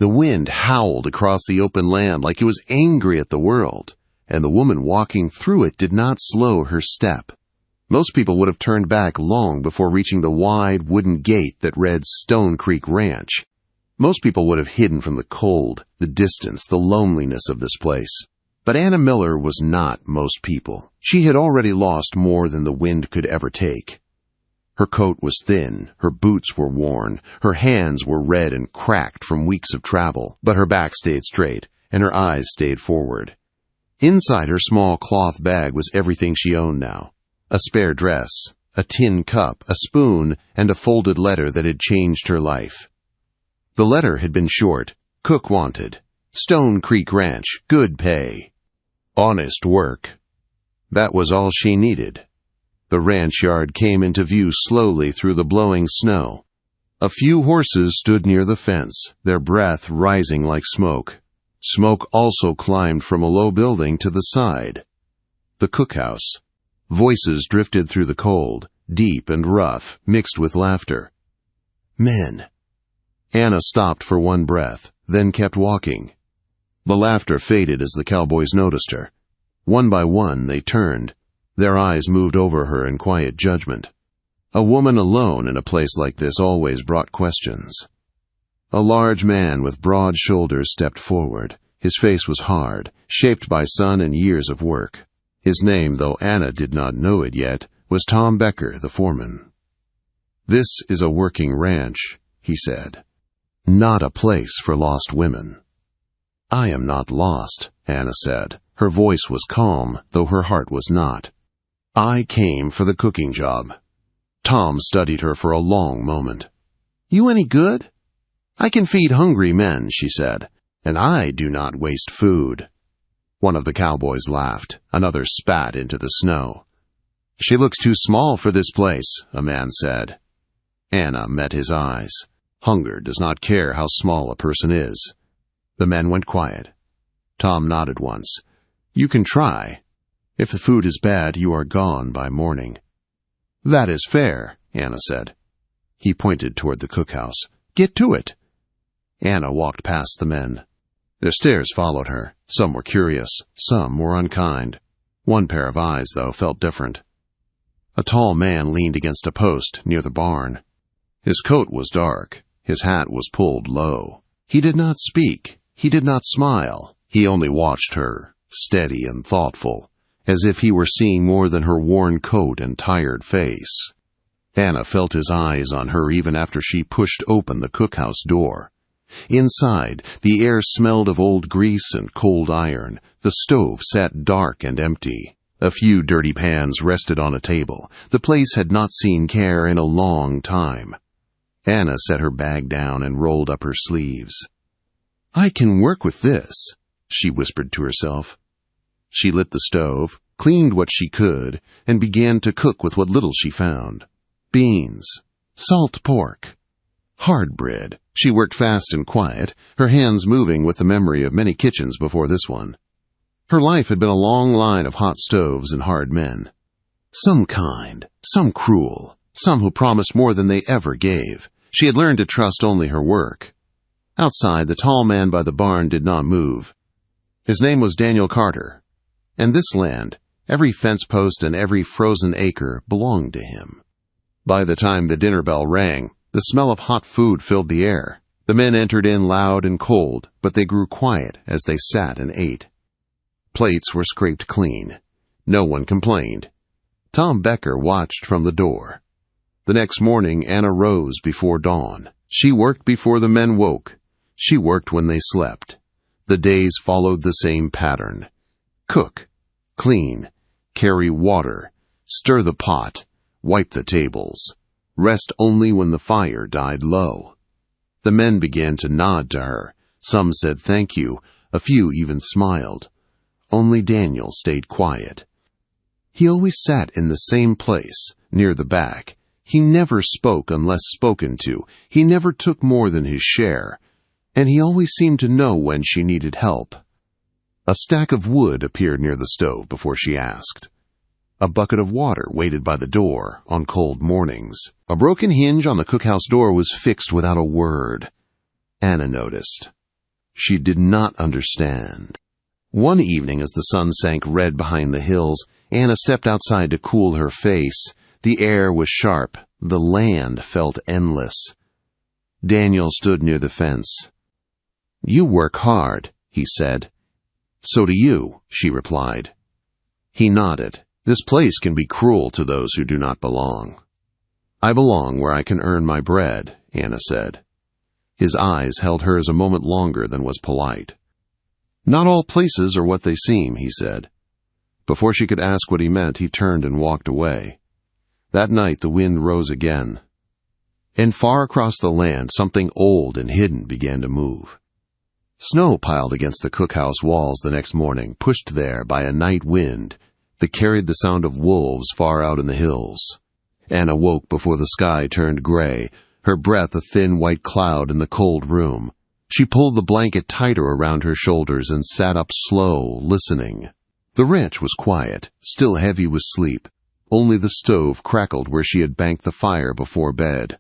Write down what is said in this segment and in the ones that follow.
The wind howled across the open land like it was angry at the world, and the woman walking through it did not slow her step. Most people would have turned back long before reaching the wide wooden gate that read Stone Creek Ranch. Most people would have hidden from the cold, the distance, the loneliness of this place. But Anna Miller was not most people. She had already lost more than the wind could ever take. Her coat was thin, her boots were worn, her hands were red and cracked from weeks of travel, but her back stayed straight, and her eyes stayed forward. Inside her small cloth bag was everything she owned now. A spare dress, a tin cup, a spoon, and a folded letter that had changed her life. The letter had been short: cook wanted, Stone Creek Ranch, good pay, honest work. That was all she needed. The ranch yard came into view slowly through the blowing snow. A few horses stood near the fence, their breath rising like smoke. Smoke also climbed from a low building to the side. The cookhouse. Voices drifted through the cold, deep and rough, mixed with laughter. Men. Anna stopped for one breath, then kept walking. The laughter faded as the cowboys noticed her. One by one, they turned. Their eyes moved over her in quiet judgment. A woman alone in a place like this always brought questions. A large man with broad shoulders stepped forward. His face was hard, shaped by sun and years of work. His name, though Anna did not know it yet, was Tom Becker, the foreman. "This is a working ranch," he said. "Not a place for lost women." "I am not lost," Anna said. Her voice was calm, though her heart was not. "I came for the cooking job." Tom studied her for a long moment. "You any good?" "I can feed hungry men," she said, "and I do not waste food." One of the cowboys laughed. Another spat into the snow. "She looks too small for this place," a man said. Anna met his eyes. Hunger does not care how small a person is. The men went quiet. Tom nodded once. "You can try. If the food is bad, you are gone by morning." "That is fair," Anna said. He pointed toward the cookhouse. "Get to it." Anna walked past the men. Their stares followed her. Some were curious, some were unkind. One pair of eyes, though, felt different. A tall man leaned against a post near the barn. His coat was dark. His hat was pulled low. He did not speak. He did not smile. He only watched her, steady and thoughtful, as if he were seeing more than her worn coat and tired face. Anna felt his eyes on her even after she pushed open the cookhouse door. Inside, the air smelled of old grease and cold iron. The stove sat dark and empty. A few dirty pans rested on a table. The place had not seen care in a long time. Anna set her bag down and rolled up her sleeves. "I can work with this," she whispered to herself. She lit the stove, cleaned what she could, and began to cook with what little she found. Beans, salt pork, hard bread. She worked fast and quiet, her hands moving with the memory of many kitchens before this one. Her life had been a long line of hot stoves and hard men. Some kind, some cruel, some who promised more than they ever gave. She had learned to trust only her work. Outside, the tall man by the barn did not move. His name was Daniel Carter. And this land, every fence post and every frozen acre, belonged to him. By the time the dinner bell rang, the smell of hot food filled the air. The men entered in loud and cold, but they grew quiet as they sat and ate. Plates were scraped clean. No one complained. Tom Becker watched from the door. The next morning, Anna rose before dawn. She worked before the men woke. She worked when they slept. The days followed the same pattern. Cook, clean, carry water, stir the pot, wipe the tables. Rest only when the fire died low. The men began to nod to her. Some said thank you. A few even smiled. Only Daniel stayed quiet. He always sat in the same place, near the back. He never spoke unless spoken to. He never took more than his share. And he always seemed to know when she needed help. A stack of wood appeared near the stove before she asked. A bucket of water waited by the door on cold mornings. A broken hinge on the cookhouse door was fixed without a word. Anna noticed. She did not understand. One evening, as the sun sank red behind the hills, Anna stepped outside to cool her face. The air was sharp. The land felt endless. Daniel stood near the fence. "You work hard," he said. "So do you," she replied. He nodded. "This place can be cruel to those who do not belong." "I belong where I can earn my bread," Anna said. His eyes held hers a moment longer than was polite. "Not all places are what they seem," he said. Before she could ask what he meant, he turned and walked away. That night the wind rose again. And far across the land, something old and hidden began to move. Snow piled against the cookhouse walls the next morning, pushed there by a night wind that carried the sound of wolves far out in the hills. Anna woke before the sky turned gray, her breath a thin white cloud in the cold room. She pulled the blanket tighter around her shoulders and sat up slow, listening. The ranch was quiet, still heavy with sleep. Only the stove crackled where she had banked the fire before bed.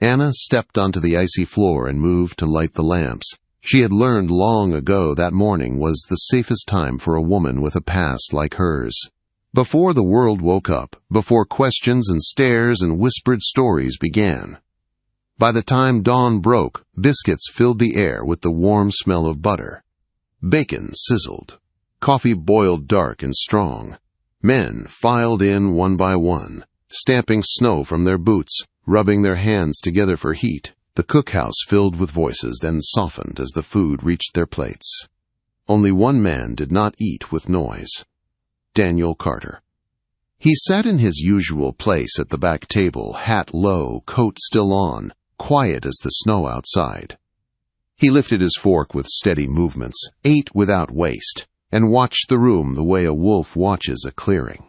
Anna stepped onto the icy floor and moved to light the lamps. She had learned long ago that morning was the safest time for a woman with a past like hers. Before the world woke up, before questions and stares and whispered stories began. By the time dawn broke, biscuits filled the air with the warm smell of butter. Bacon sizzled. Coffee boiled dark and strong. Men filed in one by one, stamping snow from their boots, rubbing their hands together for heat. The cookhouse filled with voices, then softened as the food reached their plates. Only one man did not eat with noise. Daniel Carter. He sat in his usual place at the back table, hat low, coat still on, quiet as the snow outside. He lifted his fork with steady movements, ate without waste, and watched the room the way a wolf watches a clearing.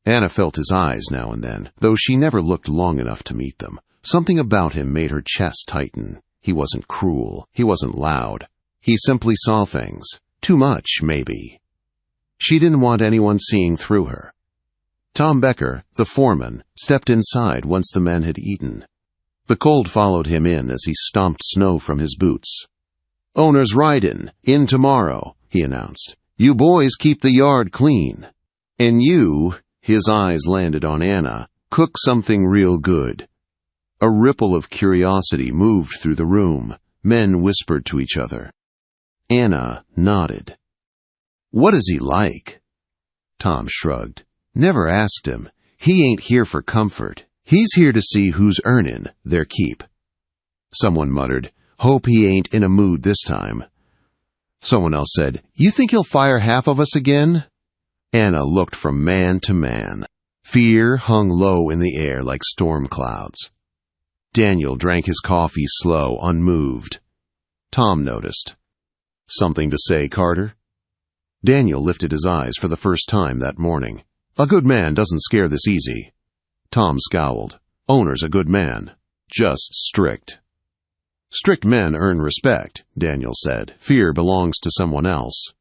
Anna felt his eyes now and then, though she never looked long enough to meet them. Something about him made her chest tighten. He wasn't cruel. He wasn't loud. He simply saw things. Too much, maybe. She didn't want anyone seeing through her. Tom Becker, the foreman, stepped inside once the men had eaten. The cold followed him in as he stomped snow from his boots. "Owner's ridin', in tomorrow," he announced. "You boys keep the yard clean. And you," his eyes landed on Anna, "cook something real good." A ripple of curiosity moved through the room. Men whispered to each other. Anna nodded. "What is he like?" Tom shrugged. "Never asked him. He ain't here for comfort. He's here to see who's earnin' their keep." Someone muttered, "Hope he ain't in a mood this time." Someone else said, "You think he'll fire half of us again?" Anna looked from man to man. Fear hung low in the air like storm clouds. Daniel drank his coffee slow, unmoved. Tom noticed. "Something to say, Carter?" Daniel lifted his eyes for the first time that morning. "A good man doesn't scare this easy." Tom scowled. "Owner's a good man. Just strict." "Strict men earn respect," Daniel said. "Fear belongs to someone else."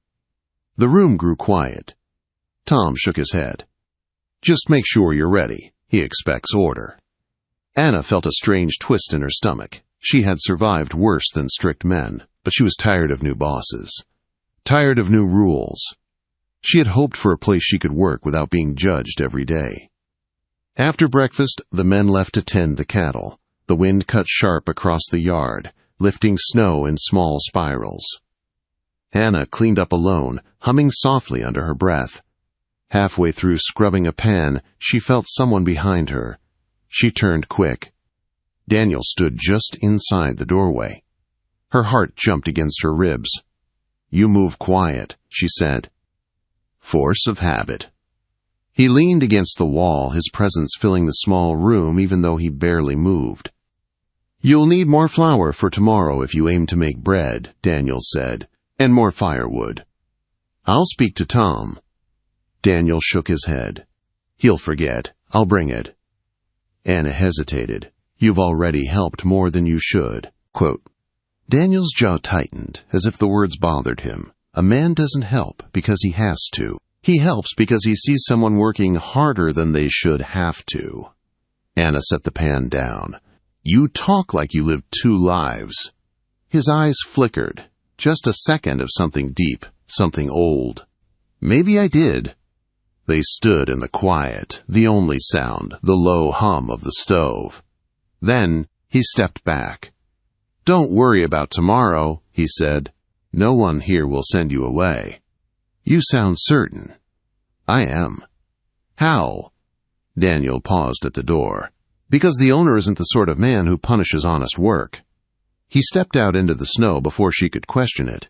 The room grew quiet. Tom shook his head. "Just make sure you're ready. He expects order." Anna felt a strange twist in her stomach. She had survived worse than strict men, but she was tired of new bosses. Tired of new rules. She had hoped for a place she could work without being judged every day. After breakfast, the men left to tend the cattle. The wind cut sharp across the yard, lifting snow in small spirals. Anna cleaned up alone, humming softly under her breath. Halfway through scrubbing a pan, she felt someone behind her. She turned quick. Daniel stood just inside the doorway. Her heart jumped against her ribs. "You move quiet," she said. Force of habit. He leaned against the wall, his presence filling the small room even though he barely moved. "You'll need more flour for tomorrow if you aim to make bread," Daniel said, "and more firewood." "I'll speak to Tom." Daniel shook his head. "He'll forget. I'll bring it." Anna hesitated. "You've already helped more than you should." Quote. Daniel's jaw tightened, as if the words bothered him. A man doesn't help because he has to. He helps because he sees someone working harder than they should have to. Anna set the pan down. "You talk like you live two lives." His eyes flickered. Just a second of something deep, something old. Maybe I did. They stood in the quiet, the only sound, the low hum of the stove. Then he stepped back. "Don't worry about tomorrow," he said. "No one here will send you away." "You sound certain." "I am." "How?" Daniel paused at the door. "Because the owner isn't the sort of man who punishes honest work." He stepped out into the snow before she could question it.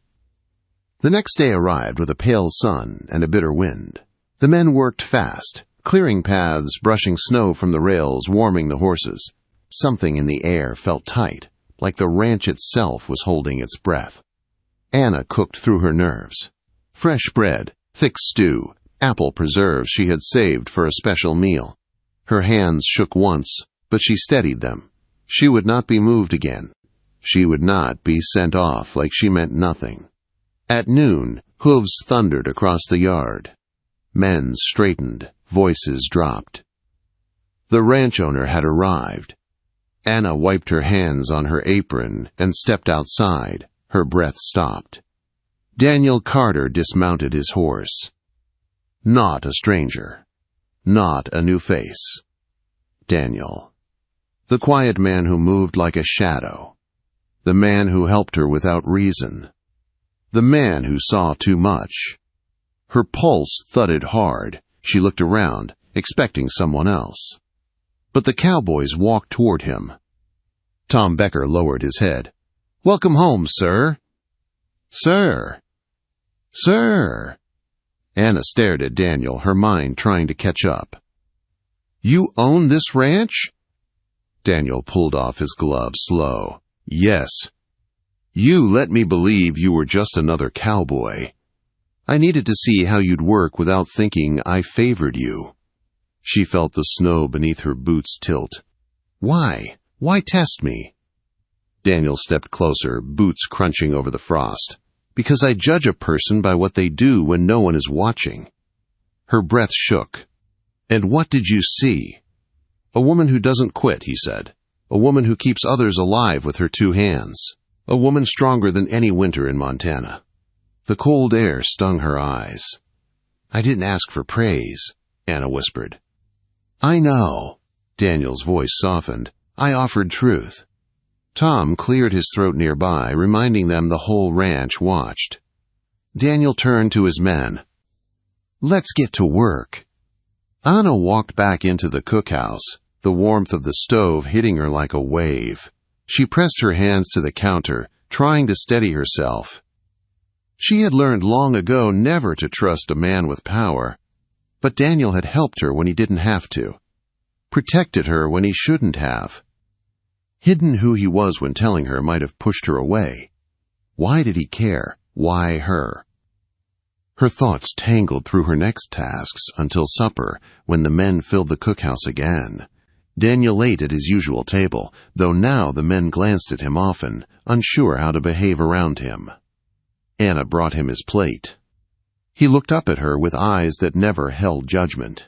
The next day arrived with a pale sun and a bitter wind. The men worked fast, clearing paths, brushing snow from the rails, warming the horses. Something in the air felt tight, like the ranch itself was holding its breath. Anna cooked through her nerves. Fresh bread, thick stew, apple preserves she had saved for a special meal. Her hands shook once, but she steadied them. She would not be moved again. She would not be sent off like she meant nothing. At noon, hooves thundered across the yard. Men straightened, voices dropped. The ranch owner had arrived. Anna wiped her hands on her apron and stepped outside. Her breath stopped. Daniel Carter dismounted his horse. Not a stranger. Not a new face. Daniel. The quiet man who moved like a shadow. The man who helped her without reason. The man who saw too much. Her pulse thudded hard. She looked around, expecting someone else. But the Cowboys walked toward him. Tom Becker lowered his head. "Welcome home, sir." "Sir." "Sir." Anna stared at Daniel, her mind trying to catch up. "You own this ranch?" Daniel pulled off his glove slow. "Yes." "You let me believe you were just another cowboy. I needed to see how you'd work without thinking I favored you." She felt the snow beneath her boots tilt. "Why? Why test me?" Daniel stepped closer, boots crunching over the frost. "Because I judge a person by what they do when no one is watching." Her breath shook. "And what did you see?" "A woman who doesn't quit," he said. "A woman who keeps others alive with her 2 hands. A woman stronger than any winter in Montana." The cold air stung her eyes. "I didn't ask for praise," Anna whispered. "I know." Daniel's voice softened. "I offered truth." Tom cleared his throat nearby, reminding them the whole ranch watched. Daniel turned to his men. "Let's get to work." Anna walked back into the cookhouse, the warmth of the stove hitting her like a wave. She pressed her hands to the counter, trying to steady herself. She had learned long ago never to trust a man with power, but Daniel had helped her when he didn't have to, protected her when he shouldn't have. Hidden who he was when telling her might have pushed her away. Why did he care? Why her? Her thoughts tangled through her next tasks until supper, when the men filled the cookhouse again. Daniel ate at his usual table, though now the men glanced at him often, unsure how to behave around him. Anna brought him his plate. He looked up at her with eyes that never held judgment.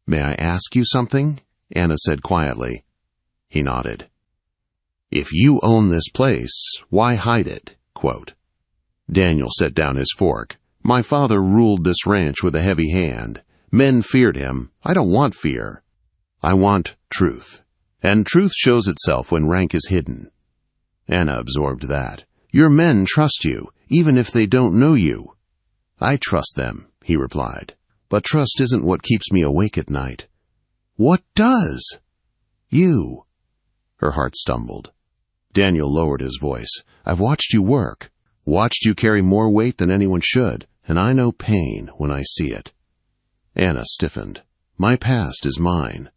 "May I ask you something?" Anna said quietly. He nodded. "If you own this place, why hide it?" Quote. Daniel set down his fork. "My father ruled this ranch with a heavy hand. Men feared him. I don't want fear. I want truth. And truth shows itself when rank is hidden." Anna absorbed that. "Your men trust you, even if they don't know you." "I trust them," he replied. "But trust isn't what keeps me awake at night." "What does?" "You." Her heart stumbled. Daniel lowered his voice. "I've watched you work, watched you carry more weight than anyone should, and I know pain when I see it." Anna stiffened. "My past is mine."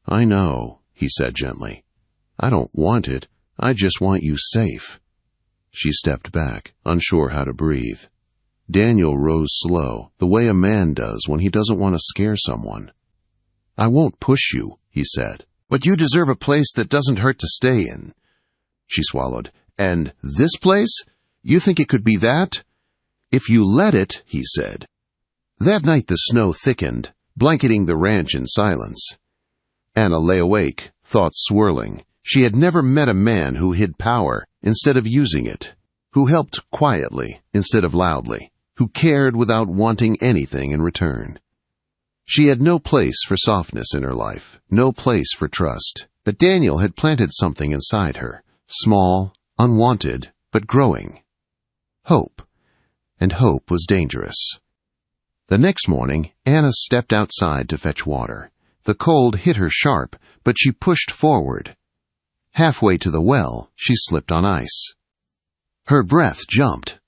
"I know," he said gently. "I don't want it. I just want you safe." She stepped back, unsure how to breathe. Daniel rose slow, the way a man does when he doesn't want to scare someone. "I won't push you," he said, "but you deserve a place that doesn't hurt to stay in." She swallowed. "And this place? You think it could be that?" "If you let it," he said. That night the snow thickened, blanketing the ranch in silence. Anna lay awake, thoughts swirling. She had never met a man who hid power instead of using it, who helped quietly instead of loudly, who cared without wanting anything in return. She had no place for softness in her life, no place for trust. But Daniel had planted something inside her, small, unwanted, but growing. Hope. And hope was dangerous. The next morning, Anna stepped outside to fetch water. The cold hit her sharp, but she pushed forward. Halfway to the well, she slipped on ice. Her breath jumped.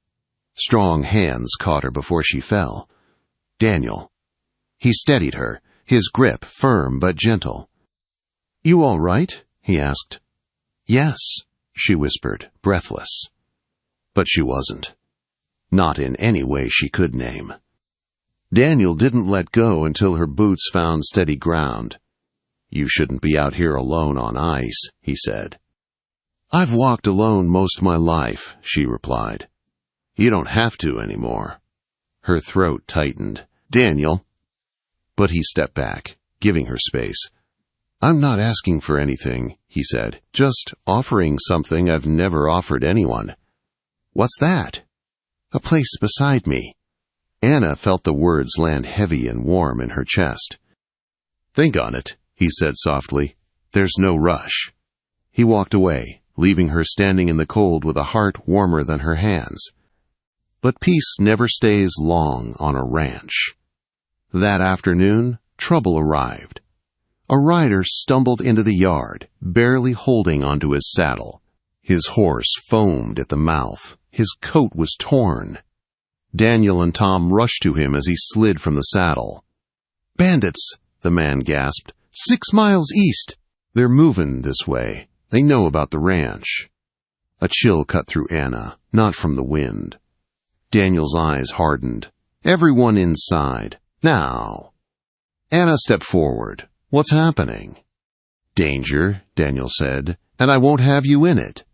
Strong hands caught her before she fell. Daniel. He steadied her, his grip firm but gentle. "You all right?" he asked. "Yes," she whispered, breathless. But she wasn't. Not in any way she could name. Daniel didn't let go until her boots found steady ground. "You shouldn't be out here alone on ice," he said. "I've walked alone most my life," she replied. "You don't have to anymore." Her throat tightened. "Daniel." But he stepped back, giving her space. "I'm not asking for anything," he said, "just offering something I've never offered anyone." "What's that?" "A place beside me." Anna felt the words land heavy and warm in her chest. "Think on it," he said softly. "There's no rush." He walked away, leaving her standing in the cold with a heart warmer than her hands. But peace never stays long on a ranch. That afternoon, trouble arrived. A rider stumbled into the yard, barely holding onto his saddle. His horse foamed at the mouth. His coat was torn. Daniel and Tom rushed to him as he slid from the saddle. "Bandits," the man gasped. 6 miles east. They're moving this way. They know about the ranch." A chill cut through Anna, not from the wind. Daniel's eyes hardened. "Everyone inside. Now." Anna stepped forward. "What's happening?" "Danger," Daniel said, "and I won't have you in it."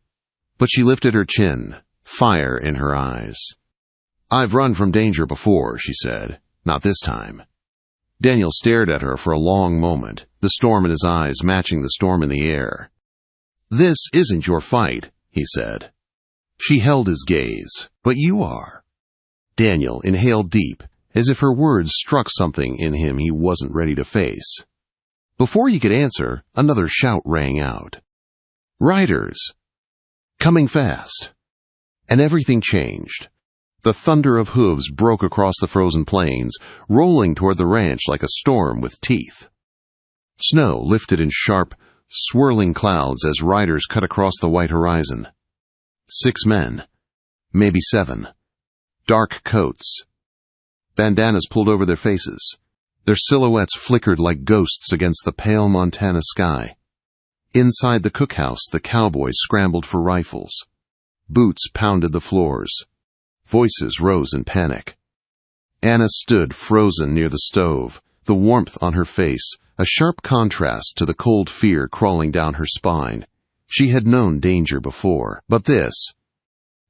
But she lifted her chin, fire in her eyes. "I've run from danger before," she said. "Not this time." Daniel stared at her for a long moment, the storm in his eyes matching the storm in the air. "This isn't your fight," he said. She held his gaze. "But you are." Daniel inhaled deep, as if her words struck something in him he wasn't ready to face. Before he could answer, another shout rang out. "Riders!" Coming fast. And everything changed. The thunder of hooves broke across the frozen plains, rolling toward the ranch like a storm with teeth. Snow lifted in sharp, swirling clouds as riders cut across the white horizon. 6 men, maybe 7. Dark coats. Bandanas pulled over their faces. Their silhouettes flickered like ghosts against the pale Montana sky. Inside the cookhouse, the cowboys scrambled for rifles. Boots pounded the floors. Voices rose in panic. Anna stood frozen near the stove, the warmth on her face, a sharp contrast to the cold fear crawling down her spine. She had known danger before, but this—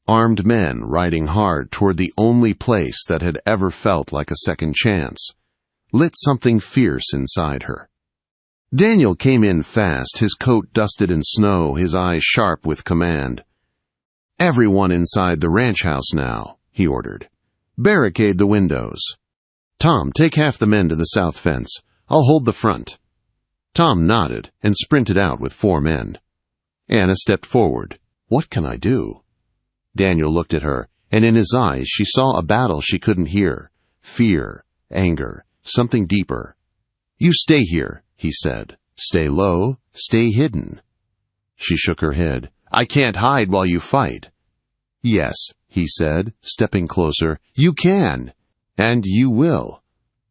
armed men riding hard toward the only place that had ever felt like a second chance— lit something fierce inside her. Daniel came in fast, his coat dusted in snow, his eyes sharp with command. "Everyone inside the ranch house now," he ordered. "Barricade the windows. Tom, take half the men to the south fence. I'll hold the front." Tom nodded and sprinted out with 4 men. Anna stepped forward. "What can I do?" Daniel looked at her, and in his eyes she saw a battle she couldn't hear. Fear, anger, something deeper. "You stay here," he said. "Stay low, stay hidden." She shook her head. "I can't hide while you fight." "Yes," he said, stepping closer. "You can. And you will."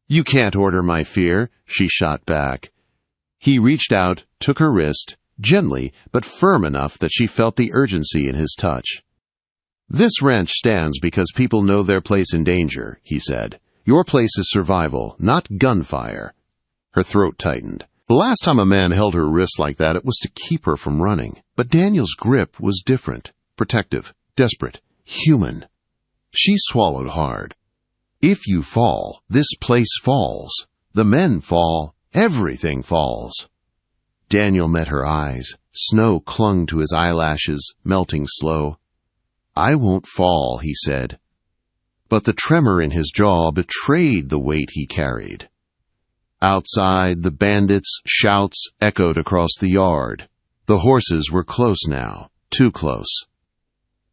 "You can't order my fear," she shot back. He reached out, took her wrist, gently but firm enough that she felt the urgency in his touch. "This ranch stands because people know their place in danger," he said. "Your place is survival, not gunfire." Her throat tightened. The last time a man held her wrist like that, it was to keep her from running. But Daniel's grip was different, protective, desperate, human. She swallowed hard. "If you fall, this place falls. The men fall. Everything falls." Daniel met her eyes. Snow clung to his eyelashes, melting slow. "I won't fall," he said. But the tremor in his jaw betrayed the weight he carried. Outside, the bandits' shouts echoed across the yard. The horses were close now, too close.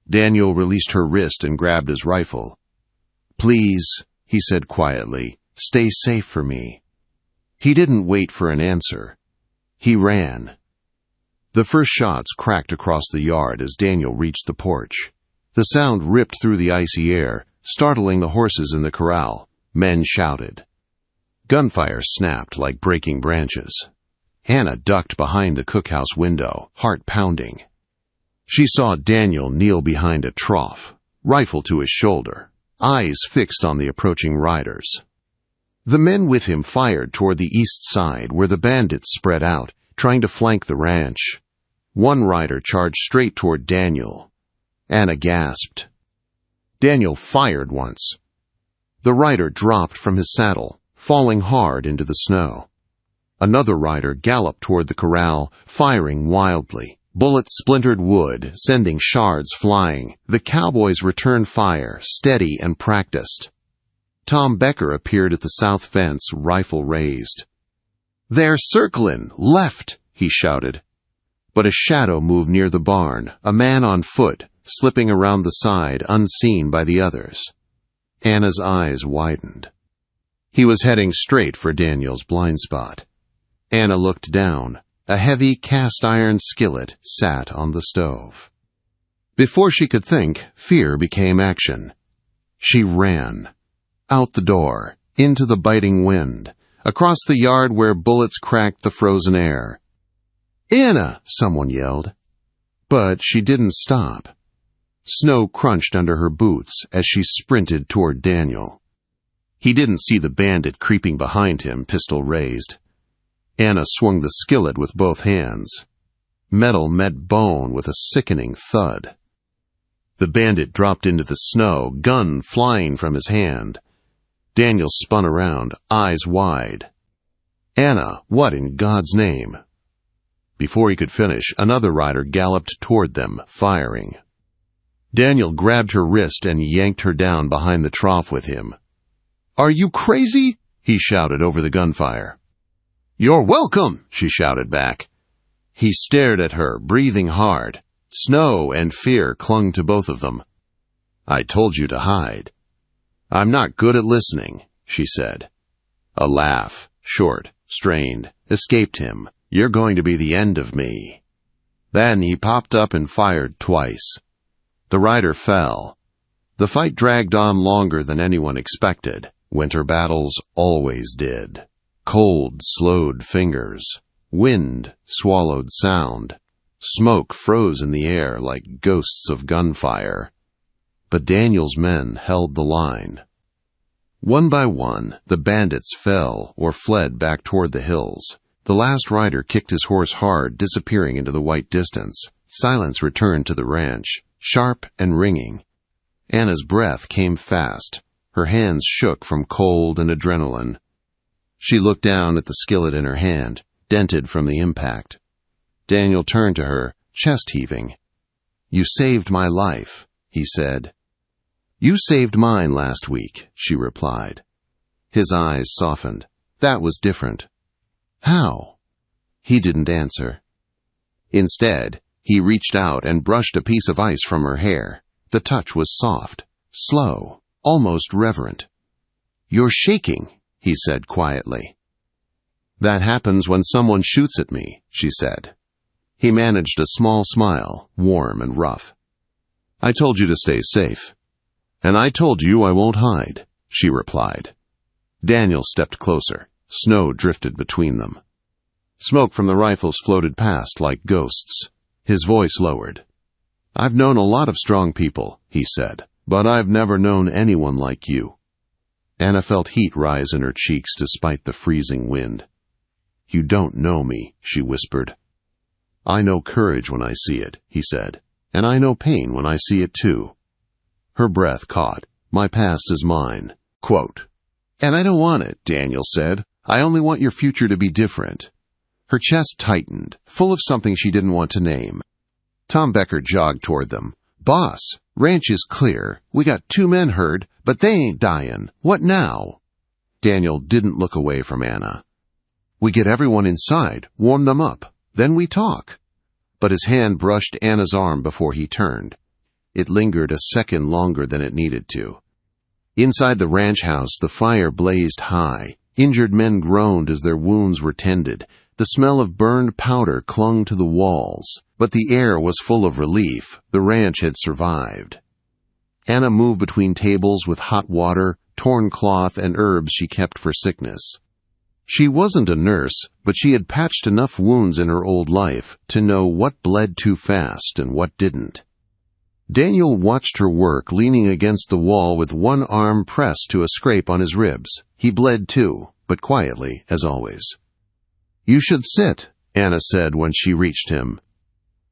Daniel released her wrist and grabbed his rifle. "Please," he said quietly, "stay safe for me." He didn't wait for an answer. He ran. The first shots cracked across the yard as Daniel reached the porch. The sound ripped through the icy air, startling the horses in the corral. Men shouted. Gunfire snapped like breaking branches. Anna ducked behind the cookhouse window, heart pounding. She saw Daniel kneel behind a trough, rifle to his shoulder, eyes fixed on the approaching riders. The men with him fired toward the east side where the bandits spread out, trying to flank the ranch. One rider charged straight toward Daniel. Anna gasped. Daniel fired once. The rider dropped from his saddle, falling hard into the snow. Another rider galloped toward the corral, firing wildly. Bullets splintered wood, sending shards flying. The Cowboys returned fire, steady and practiced. Tom Becker appeared at the south fence, rifle raised. "They're circling! Left!" he shouted. But a shadow moved near the barn, a man on foot, slipping around the side, unseen by the others. Anna's eyes widened. He was heading straight for Daniel's blind spot. Anna looked down. A heavy cast-iron skillet sat on the stove. Before she could think, fear became action. She ran. Out the door, into the biting wind, across the yard where bullets cracked the frozen air. "Anna!" someone yelled. But she didn't stop. Snow crunched under her boots as she sprinted toward Daniel. He didn't see the bandit creeping behind him, pistol raised. Anna swung the skillet with both hands. Metal met bone with a sickening thud. The bandit dropped into the snow, gun flying from his hand. Daniel spun around, eyes wide. "Anna, what in God's name?" Before he could finish, another rider galloped toward them, firing. Daniel grabbed her wrist and yanked her down behind the trough with him. "Are you crazy?" he shouted over the gunfire. "You're welcome," she shouted back. He stared at her, breathing hard. Snow and fear clung to both of them. "I told you to hide." "I'm not good at listening," she said. A laugh, short, strained, escaped him. "You're going to be the end of me." Then he popped up and fired twice. The rider fell. The fight dragged on longer than anyone expected. Winter battles always did. Cold slowed fingers. Wind swallowed sound. Smoke froze in the air like ghosts of gunfire. But Daniel's men held the line. One by one, the bandits fell or fled back toward the hills. The last rider kicked his horse hard, disappearing into the white distance. Silence returned to the ranch, sharp and ringing. Anna's breath came fast. Her hands shook from cold and adrenaline. She looked down at the skillet in her hand, dented from the impact. Daniel turned to her, chest heaving. "You saved my life," he said. "You saved mine last week," she replied. His eyes softened. "That was different." "How?" He didn't answer. Instead, he reached out and brushed a piece of ice from her hair. The touch was soft, slow, almost reverent. "You're shaking," he said quietly. "That happens when someone shoots at me," she said. He managed a small smile, warm and rough. "I told you to stay safe." "And I told you I won't hide," she replied. Daniel stepped closer. Snow drifted between them. Smoke from the rifles floated past like ghosts. His voice lowered. "I've known a lot of strong people," he said, "but I've never known anyone like you." Anna felt heat rise in her cheeks despite the freezing wind. "You don't know me," she whispered. "I know courage when I see it," he said, "and I know pain when I see it too." Her breath caught. "My past is mine." Quote, "And I don't want it," Daniel said. "I only want your future to be different." Her chest tightened, full of something she didn't want to name. Tom Becker jogged toward them. "Boss, ranch is clear. We got 2 men hurt, but they ain't dying. What now?" Daniel didn't look away from Anna. "We get everyone inside, warm them up, then we talk." But his hand brushed Anna's arm before he turned. It lingered a second longer than it needed to. Inside the ranch house, the fire blazed high. Injured men groaned as their wounds were tended. The smell of burned powder clung to the walls, but the air was full of relief. The ranch had survived. Anna moved between tables with hot water, torn cloth, and herbs she kept for sickness. She wasn't a nurse, but she had patched enough wounds in her old life to know what bled too fast and what didn't. Daniel watched her work, leaning against the wall with one arm pressed to a scrape on his ribs. He bled too, but quietly, as always. "You should sit," Anna said when she reached him.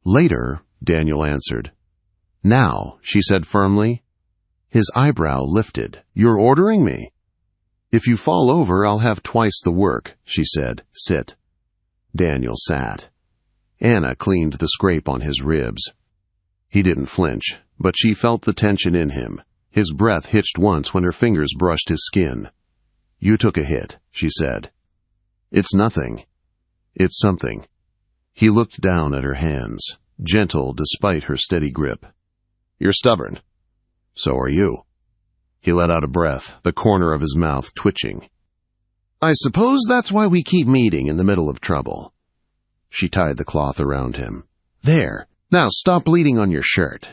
"Later," Daniel answered. "Now," she said firmly. His eyebrow lifted. "You're ordering me?" "If you fall over, I'll have twice the work," she said. "Sit." Daniel sat. Anna cleaned the scrape on his ribs. He didn't flinch, but she felt the tension in him. His breath hitched once when her fingers brushed his skin. "You took a hit," she said. "It's nothing. It's something." He looked down at her hands, gentle despite her steady grip. "You're stubborn. So are you." He let out a breath, the corner of his mouth twitching. "I suppose that's why we keep meeting in the middle of trouble." She tied the cloth around him. "There. Now stop bleeding on your shirt."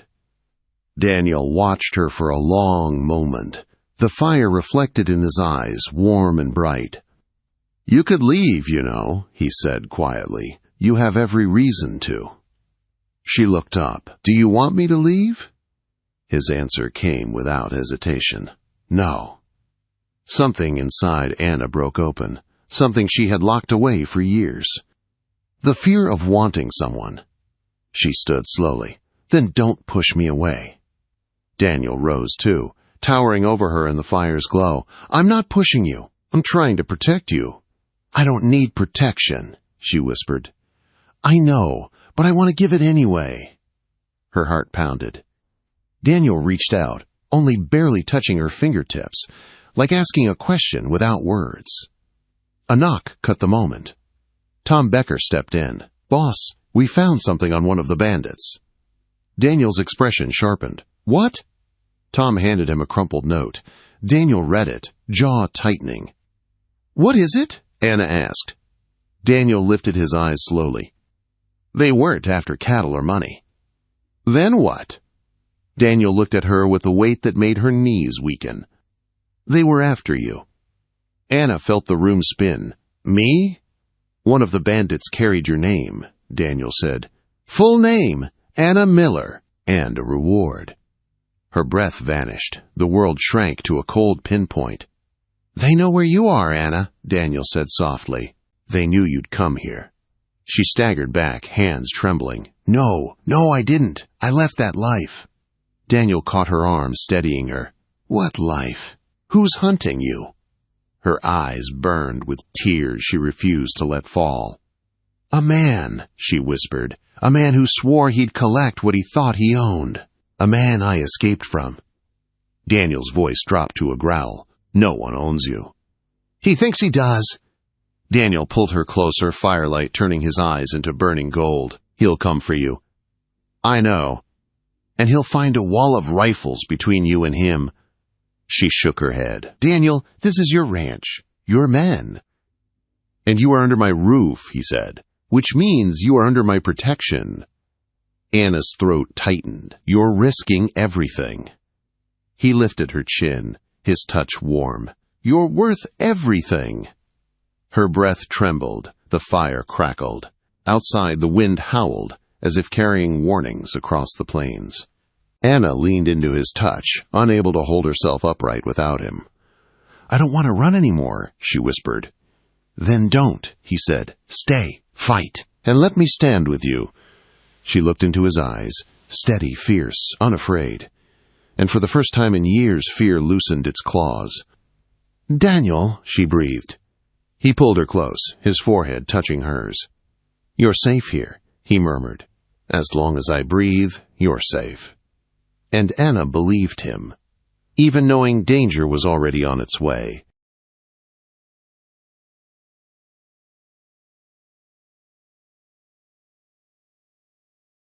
Daniel watched her for a long moment. The fire reflected in his eyes, warm and bright. "You could leave, you know," he said quietly. "You have every reason to." She looked up. "Do you want me to leave?" His answer came without hesitation. "No." Something inside Anna broke open, something she had locked away for years. The fear of wanting someone. She stood slowly. "Then don't push me away." Daniel rose too, towering over her in the fire's glow. "I'm not pushing you. I'm trying to protect you." "I don't need protection," she whispered. "I know, but I want to give it anyway." Her heart pounded. Daniel reached out, only barely touching her fingertips, like asking a question without words. A knock cut the moment. Tom Becker stepped in. "Boss, we found something on one of the bandits." Daniel's expression sharpened. "What?" Tom handed him a crumpled note. Daniel read it, jaw tightening. "What is it?" Anna asked. Daniel lifted his eyes slowly. "They weren't after cattle or money." "Then what?" Daniel looked at her with a weight that made her knees weaken. "They were after you." Anna felt the room spin. "Me?" "One of the bandits carried your name," Daniel said. "Full name, Anna Miller, and a reward." Her breath vanished. The world shrank to a cold pinpoint. "They know where you are, Anna," Daniel said softly. "They knew you'd come here." She staggered back, hands trembling. No, I didn't. I left that life." Daniel caught her arm, steadying her. "What life? Who's hunting you?" Her eyes burned with tears she refused to let fall. "A man," she whispered. "A man who swore he'd collect what he thought he owned. A man I escaped from." Daniel's voice dropped to a growl. "No one owns you." "He thinks he does." Daniel pulled her closer, firelight turning his eyes into burning gold. "He'll come for you." "I know. And he'll find a wall of rifles between you and him." She shook her head. "Daniel, this is your ranch. Your men." "And you are under my roof," he said, "which means you are under my protection." Anna's throat tightened. "You're risking everything." He lifted her chin, his touch warm. "You're worth everything." Her breath trembled. The fire crackled. Outside, the wind howled, as if carrying warnings across the plains. Anna leaned into his touch, unable to hold herself upright without him. "I don't want to run anymore," she whispered. "Then don't," he said. "Stay, fight, and let me stand with you." She looked into his eyes, steady, fierce, unafraid. And for the first time in years, fear loosened its claws. "Daniel," she breathed. He pulled her close, his forehead touching hers. "You're safe here," he murmured. "As long as I breathe, you're safe." And Anna believed him, even knowing danger was already on its way.